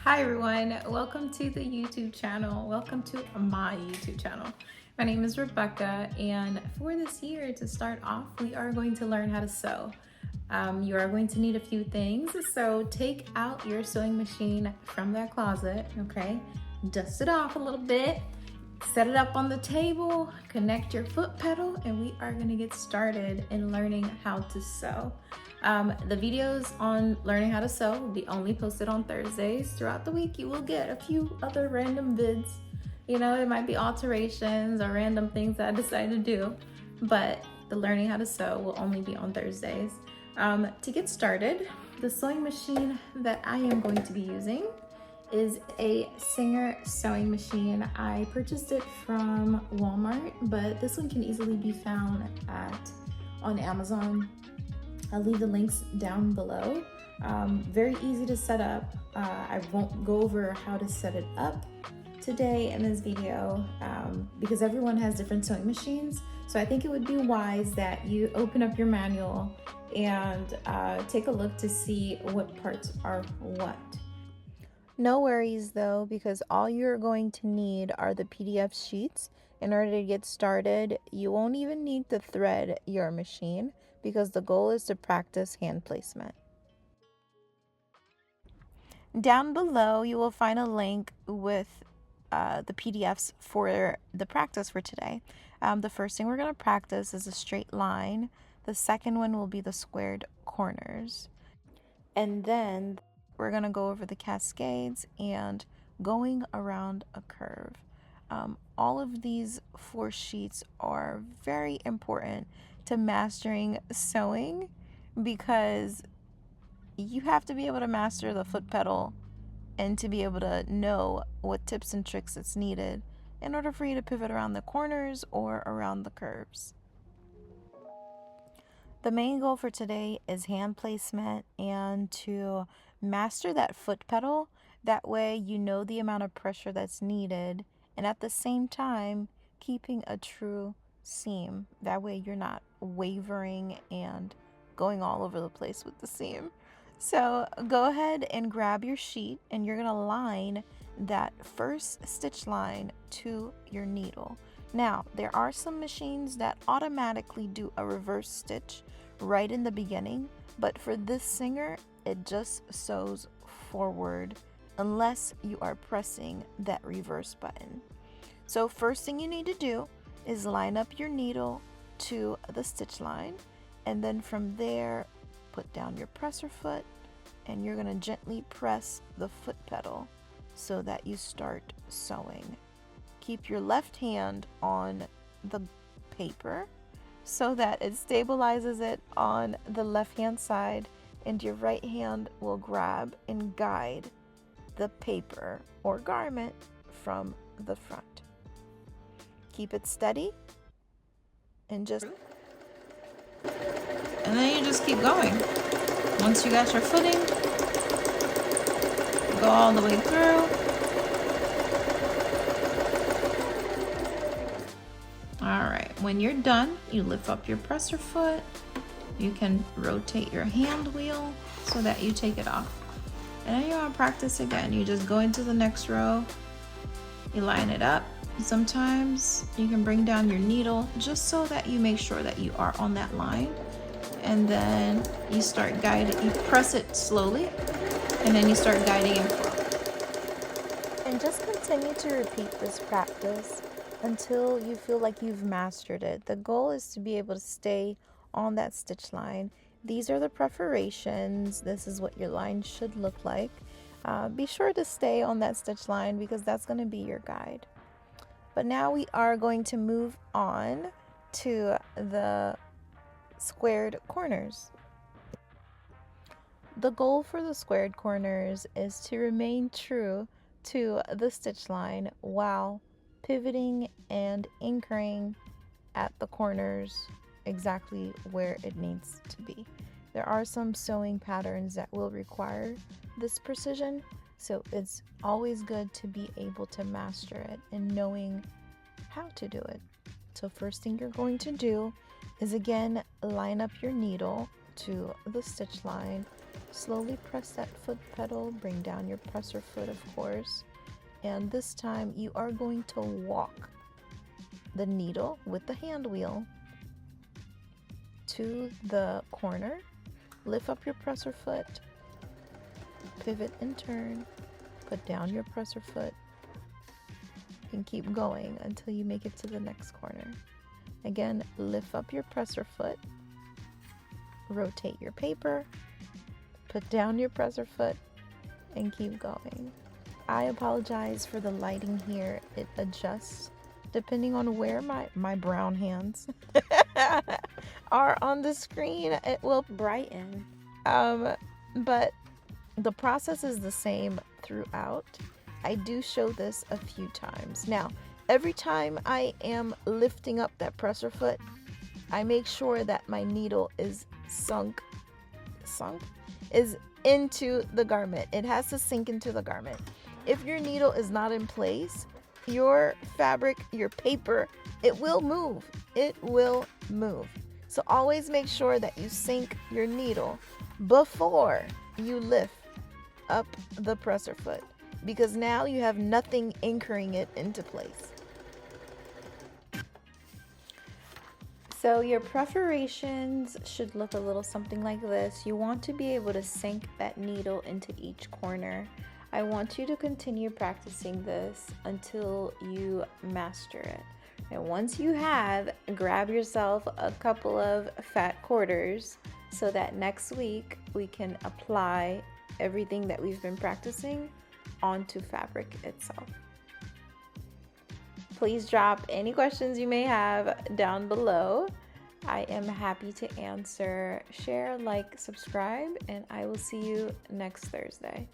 Hi everyone, welcome to the YouTube channel. Welcome to my YouTube channel. My name is Rebecca, and for this year to start off, we are going to learn how to sew. You are going to need a few things. So take out your sewing machine from that closet, okay? Dust it off a little bit, set it up on the table, connect your foot pedal, and we are gonna get started in learning how to sew. The videos on learning how to sew will be only posted on Thursdays. Throughout the week, you will get a few other random vids. You know, it might be alterations or random things that I decide to do, but the learning how to sew will only be on Thursdays. To get started, the sewing machine that I am going to be using is a Singer sewing machine. I purchased it from Walmart, but this one can easily be found on Amazon. I'll leave the links down below. Very easy to set up. I won't go over how to set it up today in this video because everyone has different sewing machines. So I think it would be wise that you open up your manual and take a look to see what parts are what. No worries though, because all you're going to need are the PDF sheets. In order to get started, you won't even need to thread your machine because the goal is to practice hand placement. Down below, you will find a link with the PDFs for the practice for today. The first thing we're going to practice is a straight line. The second one will be the squared corners. And then we're going to go over the cascades and going around a curve. All of these 4 sheets are very important to mastering sewing because you have to be able to master the foot pedal and to be able to know what tips and tricks it's needed in order for you to pivot around the corners or around the curves. The main goal for today is hand placement and to master that foot pedal. That way you know the amount of pressure that's needed, and at the same time keeping a true seam. That way you're not wavering and going all over the place with the seam. So go ahead and grab your sheet and you're going to line that first stitch line to your needle. Now, there are some machines that automatically do a reverse stitch right in the beginning, but for this Singer, it just sews forward unless you are pressing that reverse button. So first thing you need to do is line up your needle to the stitch line, and then from there, put down your presser foot, and you're going to gently press the foot pedal so that you start sewing. Keep your left hand on the paper so that it stabilizes it on the left hand side, and your right hand will grab and guide the paper or garment from the front. Keep it steady and then you just keep going. Once you got your footing, go all the way through. Alright, when you're done, you lift up your presser foot. You can rotate your hand wheel so that you take it off. And then you want to practice again. You just go into the next row, you line it up. Sometimes you can bring down your needle just so that you make sure that you are on that line. And then you start guiding, you press it slowly, and then you start guiding it forward. And just continue to repeat this practice until you feel like you've mastered it. The goal is to be able to stay on that stitch line. These are the perforations. This is what your line should look like. Be sure to stay on that stitch line because that's going to be your guide. But now we are going to move on to the squared corners. The goal for the squared corners is to remain true to the stitch line while pivoting and anchoring at the corners exactly where it needs to be. There are some sewing patterns that will require this precision, so it's always good to be able to master it and knowing how to do it. So first thing you're going to do is again line up your needle to the stitch line Slowly press that foot pedal, bring down your presser foot, of course, and this time you are going to walk the needle with the hand wheel to the corner, lift up your presser foot, pivot and turn, put down your presser foot, and keep going until you make it to the next corner. Again, lift up your presser foot, rotate your paper, put down your presser foot, and keep going. I apologize for the lighting here. It adjusts depending on where my brown hands are on the screen. It will brighten. But the process is the same throughout. I do show this a few times. Now, every time I am lifting up that presser foot, I make sure that my needle is sunk is into the garment. It has to sink into the garment. If your needle is not in place, your fabric, your paper, it will move. It will move. So always make sure that you sink your needle before you lift up the presser foot, because now you have nothing anchoring it into place. So your perforations should look a little something like this. You want to be able to sink that needle into each corner. I want you to continue practicing this until you master it. And once you have, grab yourself a couple of fat quarters so that next week we can apply everything that we've been practicing onto fabric itself. Please drop any questions you may have down below. I am happy to answer. Share, like, subscribe, and I will see you next Thursday.